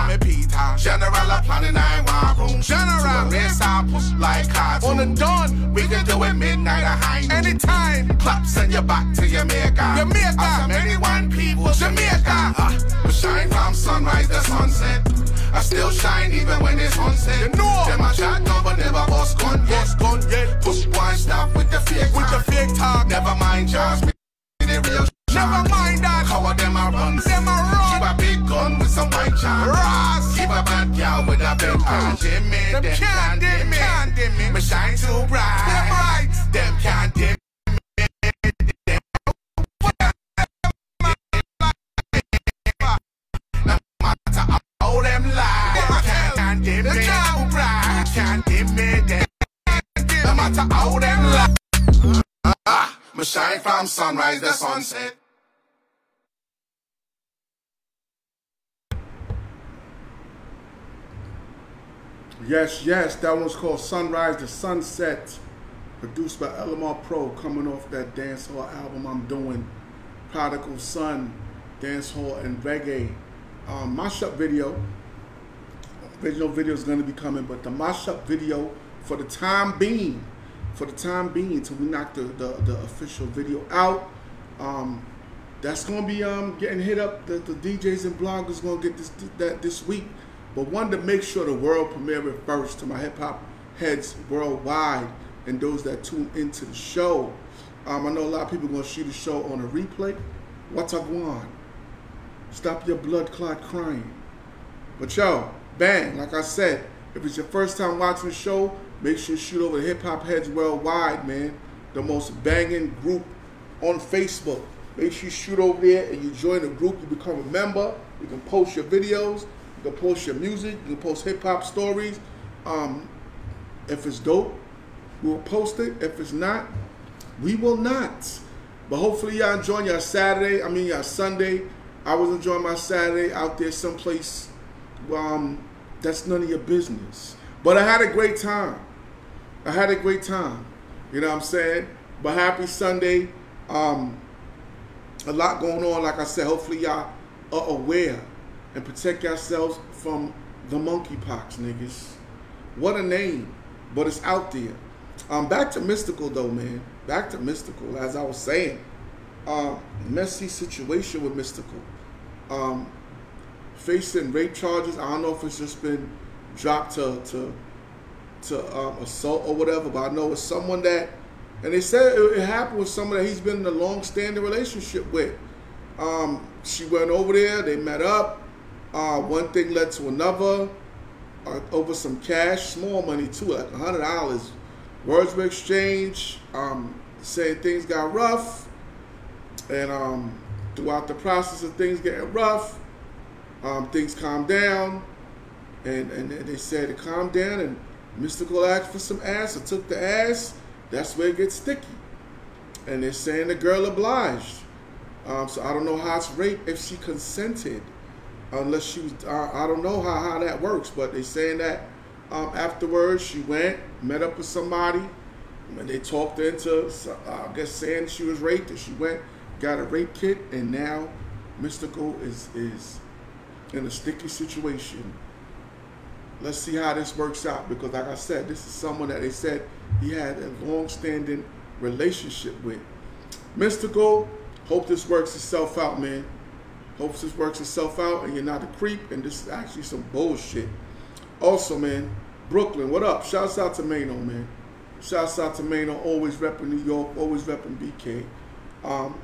Speaker 3: General a planning 9-1 room. General race I push like cards. On the done. We can do it midnight or high. Anytime. Clap send you back to your maker. As many one people Jamaica. We shine from sunrise to sunset. I still shine even when it's sunset. You know. Them a chat no but never bust gun yet. Push one stop with the fake talk. Never mind Charles, me the real. Never mind that. Cover them a run. Keep a big gun with some white charm. Keep a bad girl with a bent ass. Them can't dim me. Me shine too bright. Them can't dim me. No matter how them lie. Can't dim me. Can't dim me. No matter how them lie. Me shine from sunrise to sunset.
Speaker 1: Yes, that one's called Sunrise to Sunset, produced by LMR Pro, coming off that dancehall album I'm doing, Prodigal Son, dancehall and reggae. Mashup video, original video is going to be coming, but the mashup video for the time being, till we knock the official video out, that's going to be getting hit up. The DJs and bloggers going to get this week. But wanted to make sure the world premiere it first to my hip-hop heads worldwide and those that tune into the show. I know a lot of people are going to see the show on a replay. What's up, Juan? Stop your blood clot crying. But yo, bang, like I said, if it's your first time watching the show, make sure you shoot over to Hip-Hop Heads Worldwide, man. The most banging group on Facebook. Make sure you shoot over there and you join the group. You become a member. You can post your videos. You can post your music. You can post hip-hop stories. If it's dope, we'll post it. If it's not, we will not. But hopefully y'all enjoying your Sunday. I was enjoying my Saturday out there someplace that's none of your business. But I had a great time. I had a great time. You know what I'm saying? But happy Sunday. A lot going on. Like I said, hopefully y'all are aware and protect yourselves from the monkeypox, niggas. What a name. But it's out there. Back to Mystikal though, man. Back to Mystikal. As I was saying, messy situation with Mystikal. Facing rape charges. I don't know if it's just been dropped to assault or whatever, but I know it's someone that, and they said it happened with someone that he's been in a long-standing relationship with. She went over there. They met up. One thing led to another. Over some cash, small money too, like $100. Words were exchanged, saying things got rough, and throughout the process of things getting rough, things calmed down, and they said to calm down, and Mystikal asked for some ass, or took the ass. That's where it gets sticky, and they're saying the girl obliged. So I don't know how it's rape if she consented. Unless she was, I don't know how that works, but they saying that afterwards she went, met up with somebody, and they talked her into, I guess, saying she was raped, and she went, got a rape kit, and now Mystikal is in a sticky situation. Let's see how this works out, because like I said, this is someone that they said he had a long-standing relationship with. Mystikal, hope this works itself out, man. Hopes this works itself out and you're not a creep, and this is actually some bullshit. Also, man, Brooklyn, what up? Shouts out to Maino, man. Shouts out to Maino, always repping New York, always repping BK.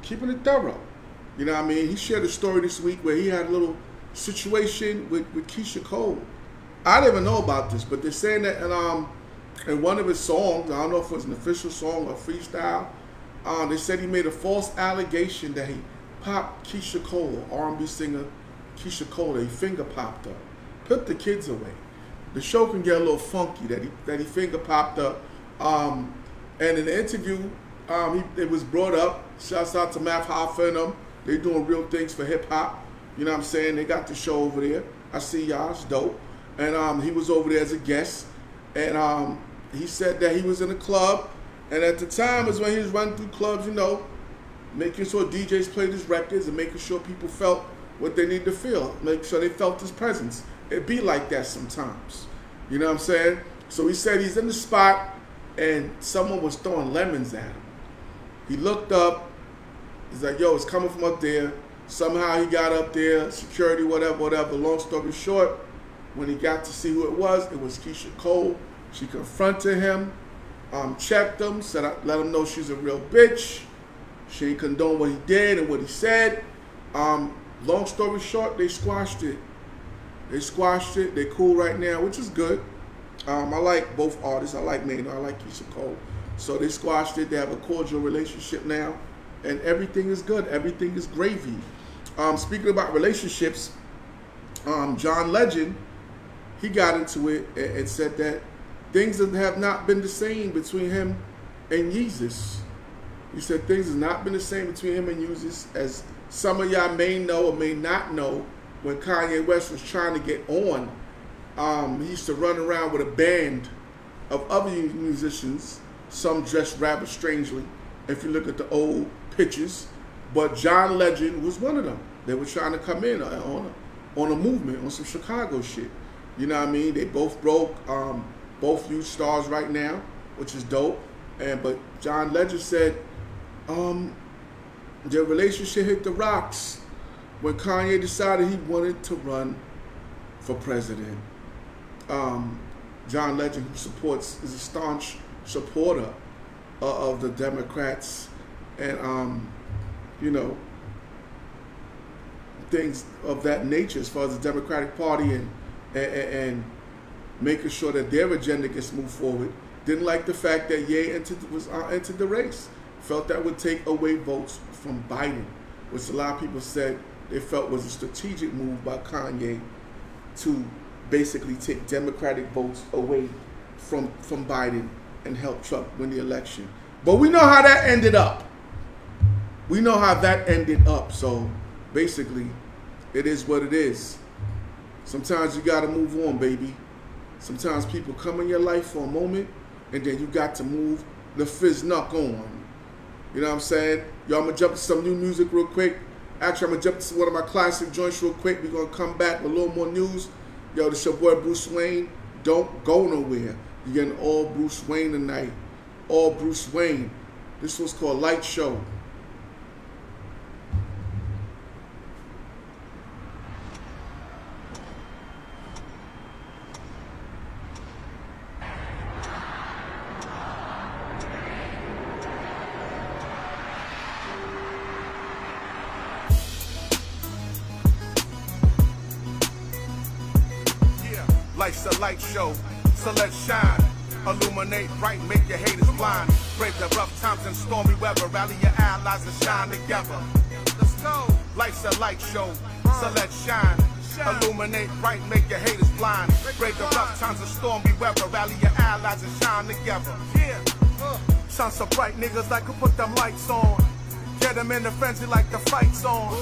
Speaker 1: Keeping it thorough. You know what I mean? He shared a story this week where he had a little situation with Keshia Cole. I didn't even know about this, but they're saying that in one of his songs, I don't know if it was an official song or freestyle, they said he made a false allegation that he popped Keshia Cole, R&B singer Keshia Cole, he finger popped her. Put the kids away. The show can get a little funky that he finger popped her. And in the interview, it was brought up. Shouts out to Math Hoffa and them. They doing real things for hip hop. You know what I'm saying? They got the show over there. I see y'all. It's dope. And he was over there as a guest. And he said that he was in a club. And at the time was when he was running through clubs, you know, making sure DJs played his records and making sure people felt what they need to feel. Make sure they felt his presence. It be like that sometimes. You know what I'm saying? So he said he's in the spot and someone was throwing lemons at him. He looked up. He's like, yo, it's coming from up there. Somehow he got up there, security, whatever. Long story short, when he got to see who it was Keshia Cole. She confronted him, checked him, said, let him know she's a real bitch. She ain't condone what he did and what he said. Long story short, they squashed it. They cool right now, which is good. I like both artists. I like Maino. I like Keshia Cole. So they squashed it. They have a cordial relationship now. And everything is good. Everything is gravy. Speaking about relationships, John Legend, he got into it and said that things have not been the same between him and Yeezus. He said things have not been the same between him and Yeezus, as some of y'all may know or may not know. When Kanye West was trying to get on, he used to run around with a band of other musicians, some dressed rather strangely, if you look at the old pictures. But John Legend was one of them. They were trying to come in on a movement, on some Chicago shit. You know what I mean? They both broke, both huge stars right now, which is dope. But John Legend said their relationship hit the rocks when Kanye decided he wanted to run for president. John Legend, who is a staunch supporter of the Democrats and, you know, things of that nature as far as the Democratic Party and making sure that their agenda gets moved forward. Didn't like the fact that Ye entered the race. Felt that would take away votes from Biden, which a lot of people said they felt was a strategic move by Kanye to basically take Democratic votes away from Biden and help Trump win the election. But we know how that ended up. So basically, it is what it is. Sometimes you got to move on, baby. Sometimes people come in your life for a moment, and then you got to move the fizz-nuck on. You know what I'm saying? Yo, I'm going to jump to some new music real quick. Actually, I'm going to jump to one of my classic joints real quick. We're going to come back with a little more news. Yo, this your boy Bruse Wane. Don't go nowhere. You're getting all Bruse Wane tonight. All Bruse Wane. This one's called Light Show.
Speaker 2: Life's a light show, so let's shine. Illuminate bright, make your haters blind. Brave the rough times and stormy weather. Rally your allies and shine together. Let's go. Life's a light show, so let's shine. Illuminate bright, make your haters blind. Brave the rough times and stormy weather. Rally your allies and shine together. Yeah. Shine so bright, niggas like to put them lights on. Get them in the frenzy like the fight's on.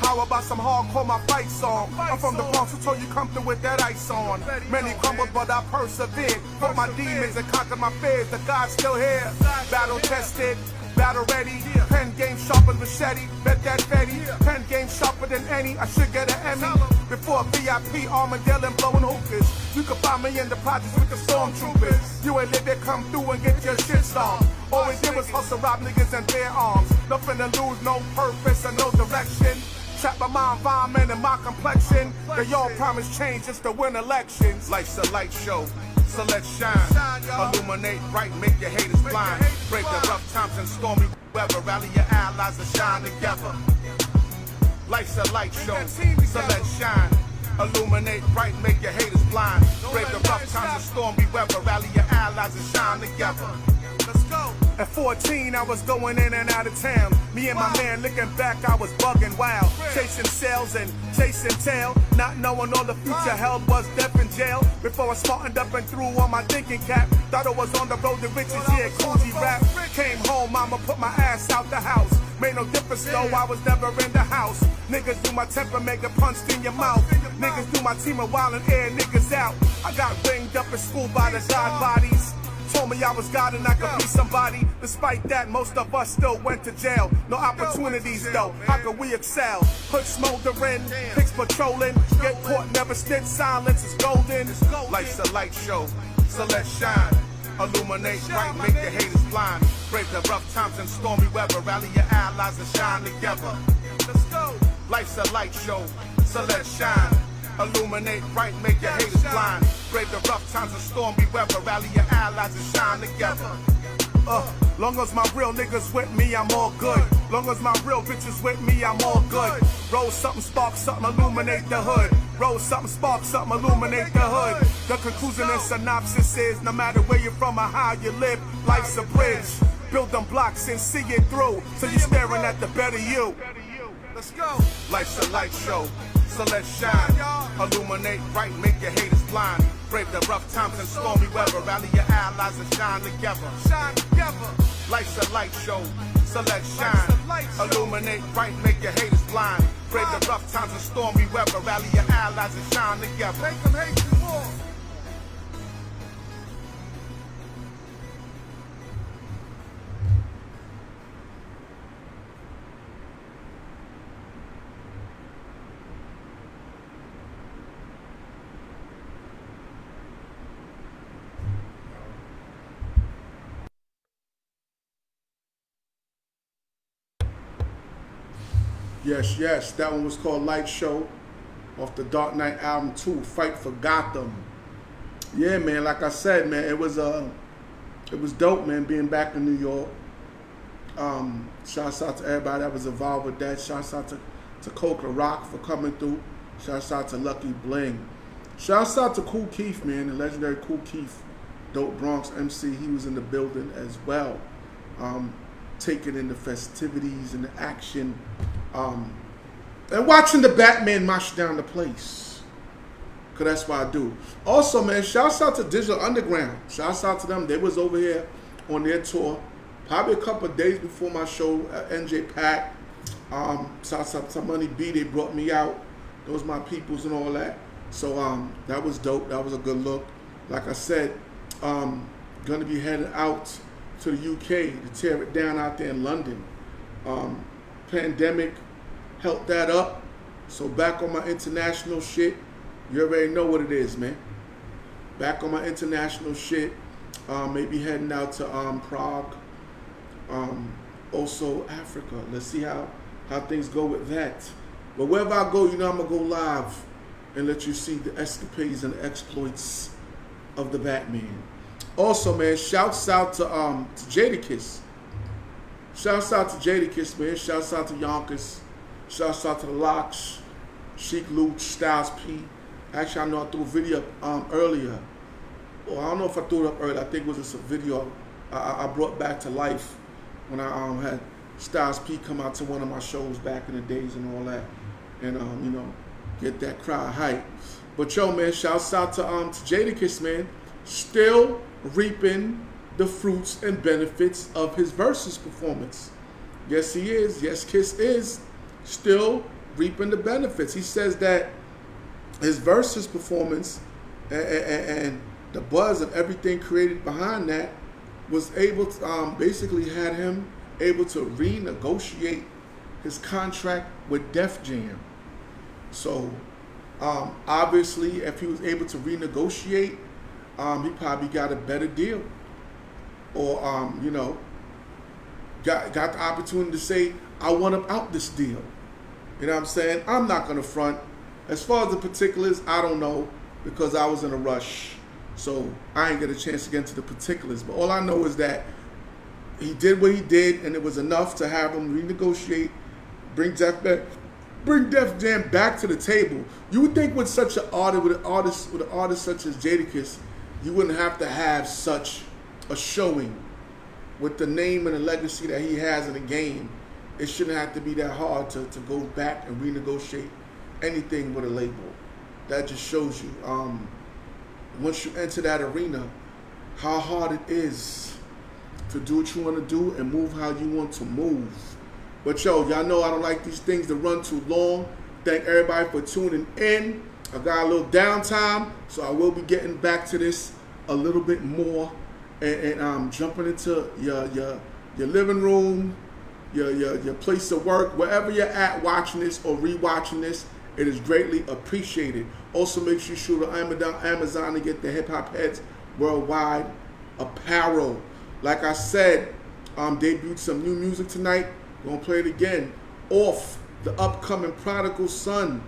Speaker 2: How about some hardcore, my fight song? I'm from the Bronx, who told you come through with that ice on. Many crumbled, but I persevered. Fought my demons and conquered my fears. The God's still here. Battle tested, battle ready. Pen game sharper than machete. Bet that Betty. Pen game sharper than any. I should get an Emmy. Before VIP, Armadale and blowing hookers. You can find me in the projects with the stormtroopers. You ain't live there, come through and get your shit stomped. All we did was hustle, rob niggas and bear arms. Nothing to lose, no purpose and no direction. Trap by my environment and my complexion. They all promise change just to win elections. Life's a light show, so let's shine. Illuminate bright, make your haters blind. Break the rough times and stormy weather. Rally your allies and shine together. Life's a light show, so let's shine. Illuminate bright, make your haters blind. Brave the rough times and stormy weather. Rally your allies and shine together. Let's go. At 14, I was going in and out of town. Me and my man looking back, I was bugging wild. Chasing sales and chasing tail. Not knowing all the future held was death in jail. Before I smartened up and threw on my thinking cap. Thought I was on the road to riches, yeah, Coogee rap. Came home, mama put my ass out the house. Made no difference though, I was never in the house. Niggas do my temper, make a punch in your mouth. Niggas do my team a while and air niggas out. I got ringed up in school by the God bodies. Told me I was God and I could be somebody. Despite that, most of us still went to jail. No opportunities though, how could we excel? Hood smoldering, pigs patrolling. Get caught, never snitch, silence is golden. Life's a light show, so let's shine. Illuminate bright, make your haters blind. Brave the rough times and stormy weather. Rally your allies and shine together. Let's go. Life's a light show, so let's shine. Illuminate bright, make your haters blind. Brave the rough times and stormy weather. Rally your allies and shine together. Long as my real niggas with me, I'm all good. Long as my real bitches with me, I'm all good. Roll something, spark something, illuminate the hood. Roll something, spark something, illuminate the hood. The conclusion and synopsis is, no matter where you're from or how you live, life's a bridge. Build them blocks and see it through, so you're staring at the better you. Let's go. Life's a light show, so let's shine. Illuminate bright, make your haters blind. Brave the rough times and stormy weather. Rally your allies and shine together. Shine together. Life's a light show, so let's shine. Illuminate bright, make your haters blind. Brave the rough times and stormy weather. Rally your allies and shine together. Make them hate you more.
Speaker 1: Yes, yes, that one was called Light Show off the Dark Knight album 2, Fight for Gotham. Yeah, man, like I said, man, it was dope, man, being back in New York. Shouts out to everybody that was involved with that. Shouts out to Coca Rock for coming through. Shouts out to Lucky Bling. Shouts out to Kool Keith, man, the legendary Kool Keith, Dope Bronx MC. He was in the building as well, taking in the festivities and the action. And watching the Batman march down the place, because that's what I do. Also, man, shouts out to Digital Underground. Shouts out to them. They was over here on their tour probably a couple of days before my show at NJ Pack. Shouts out to Money B. They brought me out. those my peoples and all that. So that was dope. That was a good look. Like I said, gonna be heading out to the UK to tear it down out there in London. Pandemic helped that up. So back on my international shit. You already know what it is, man. Back on my international shit. Maybe heading out to Prague. Also Africa. Let's see how things go with that. But wherever I go, you know I'm gonna go live and let you see the escapades and the exploits of the Batman. Also, man, shouts out to Jada. Shouts out to Jada, man. Shouts out to Yonkers. Shouts out to the Locks, Chic Luch, Styles P. Actually, I know I threw a video up earlier. Well, I don't know if I threw it up earlier. I think it was just a video I brought back to life when I had Styles P come out to one of my shows back in the days and all that. And, you know, get that crowd hype. But yo, man, shouts out to Jada, man. Still reaping the fruits and benefits of his Versus performance. Yes, he is. Yes, Kiss is still reaping the benefits. He says that his Versus performance and the buzz and everything created behind that was able to, basically had him able to renegotiate his contract with Def Jam. So, obviously, if he was able to renegotiate, he probably got a better deal. Or, you know, got the opportunity to say, I want him out this deal. You know what I'm saying? I'm not going to front. As far as the particulars, I don't know, because I was in a rush. So I ain't get a chance to get into the particulars. But all I know is that he did what he did, and it was enough to have him renegotiate, bring Def Jam back to the table. You would think with such an artist, with an artist such as Jadakiss, you wouldn't have to have such a showing with the name and the legacy that he has in the game. It shouldn't have to be that hard to go back and renegotiate anything with a label. That just shows you, once you enter that arena, how hard it is to do what you want to do and move how you want to move. But yo, y'all know I don't like these things to run too long. Thank everybody for tuning in. I got a little downtime, so I will be getting back to this a little bit more and jumping into your living room, your place of work, wherever you're at watching this or rewatching this. It is greatly appreciated. Also, make sure you shoot on Amazon to get the Hip Hop Heads Worldwide apparel. Like I said, debuted some new music tonight. Gonna play it again off the upcoming Prodigal Son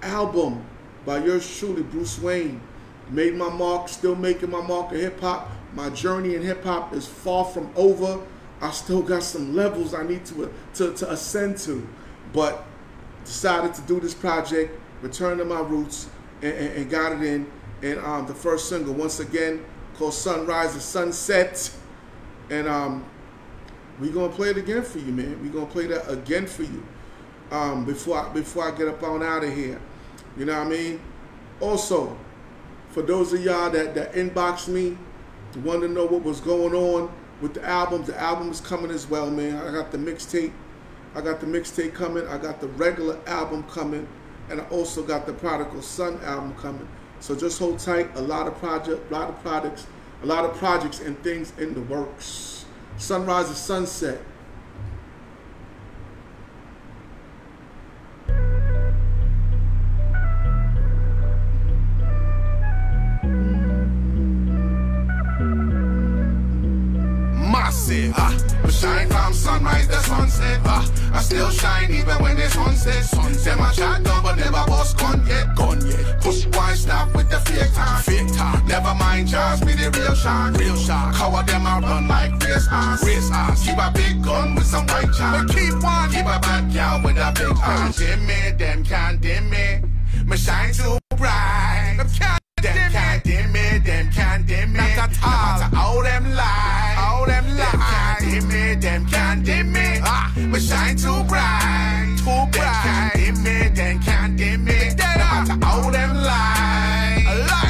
Speaker 1: album by yours truly, Bruse Wane. Made my mark, still making my mark in hip hop. My journey in hip hop is far from over. I still got some levels I need to ascend to, but decided to do this project, return to my roots, and got it in. And the first single, once again, called Sunrise and Sunset. And we're gonna play it again for you, man. We're gonna play that again for you before I get up on out of here. You know what I mean? Also, for those of y'all that inboxed me, wanted to know what was going on with the album is coming as well, man. I got the mixtape. I got the mixtape coming. I got the regular album coming, and I also got the Prodigal Son album coming. So just hold tight. A lot of projects and things in the works. Sunrise and Sunset.
Speaker 3: Massive, we shine from sunrise to sunset. I still shine even when the sun sets. Them a chat down but never bust gun yet. Push one stop with the fake talk. Never mind Charles, be the real shark. Cover them a run like race ass. Keep a big gun with some white chalk. Keep a bad girl with a big ass. Them can't dim me. Me shine too bright. Them can't dim me. Not at all. No matter how them lie. Them can't dim me. We shine too bright. Them can't dim me. No matter how them lie.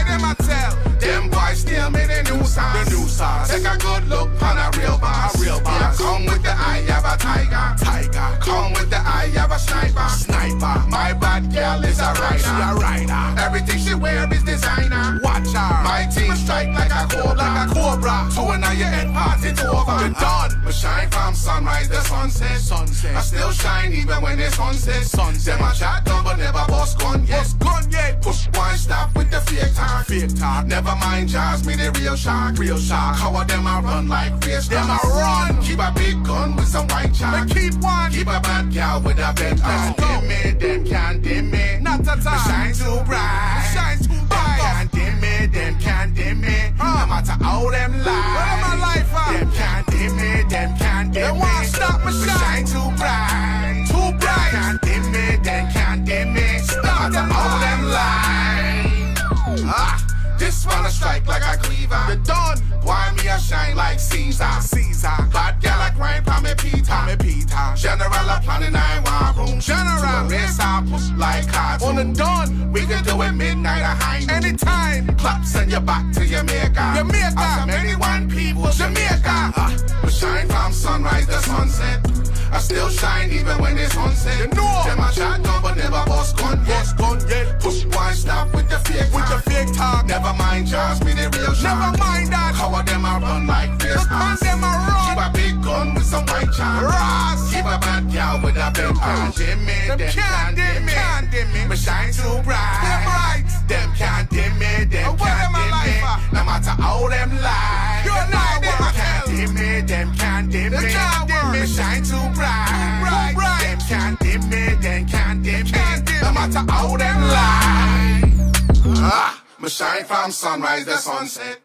Speaker 3: Them I tell. Them boys still make the new sauce. Take a good look on a real boss. Yeah, come with the eye of a tiger. Come with the eye of a sniper. My bad girl is a rider.
Speaker 2: sunset. Sunset. I still shine even when it's sunset. Sunset. Them a chat done but never bust gun yet. Bust gun yet. Push one stop with the fake talk. Fake talk. Never mind Jazz, me the real shark. Real shark. How are them a run like race? Them a run. Keep a big gun with some white chalk. Keep one. Keep a bad girl with a bent can't dim me. Them can't dim me. Not a time. Shine too bright. Shine too bright. Can't dim me. Them can't dim me. No matter how them lie. What am I life at? Them can't dim me. Them can't dim me. They won't stop me shine too bright. Too bright. Can't dim me. Them can't dim me. No matter how them lie. This one a strike like a cleaver. The dawn. Why me a shine like Caesar? Caesar. Bad gal a grind for me Peter. Me Peter. General a planning I want room. General. Race I push like cards. On the dawn. We can do it midnight or high. Anytime. Clap send you back to your maker. Your maker. As many one people. Jamaica. We shine from sunrise to sunset. I still shine even when it's sunset. You know. Them a chat done but never bust gun yet. Bust gun yet. Push one stop with the fake talk. With the fake talk. Never mind Jazz, me the real shark. Never mind that. How are them a run like this? Look man, them a run. Keep a big gun with some white chalk. Ross. Keep a bad girl with a bent can't dim me. Them can't dim me. Can't dim me. Me shine too bright. Them bright. Them can't dim me. Them can't dim me. No matter how them lie. You lie. Them can't dim me. Them can't dim me. Me shine too bright. Them can't dim me. Them can't dim me. No matter how them lie. Me shine from sunrise to sunset.